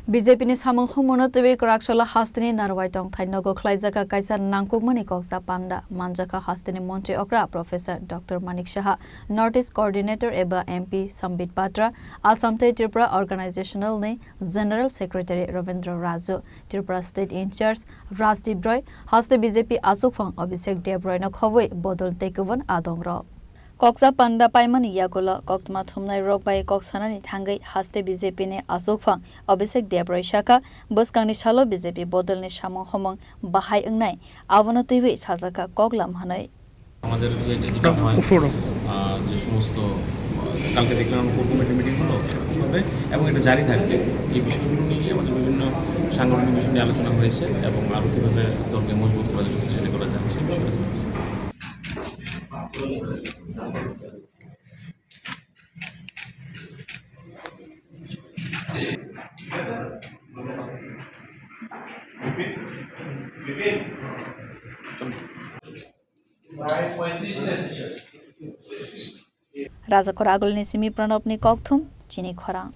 BJP ni Samung Humung Twiwi Kraksalo Hasteni Narowai Tongthai Nogo Khlaijakha Kaisa Nangkukmani Kokchap Panda Manjakha Hasteni Mantri Okra Professor Dr. Manik Saha Northeast Coordinator Eba MP Sambit Patra Assam Tripura Organizational ne General Secretary Rabindra Raju Tripura State In Charge Rajdeep Haste BJP Achukphang Abhishek no khobwi Bodolni Kubun Adongrok Kokchap Panda paimani yagola Kokchap Narowai Koksanani thangai Haste BJP ne Achukphang Abhishek Shaka Buskangni Shalo BJP Bodolni Samung Humung bahai engnai abono Twiwi Kraksalo Koklam hanai আমাদের যেটা হয় যে সমস্ত কালকে দেখলাম committee meeting হলো হবে এবং এটা জারি থাকবে এই বিষয়গুলো নিয়ে আমাদের বিভিন্ন সাংগঠনিক বিষয় নিয়ে আলোচনা হয়েছে এবং আরো কিভাবে দলকে মজবুত করা যায় শক্তিশালী করা যায় সেই বিষয়ে Raja Khorang ni simi pranop ni Kokthum Chini Khorang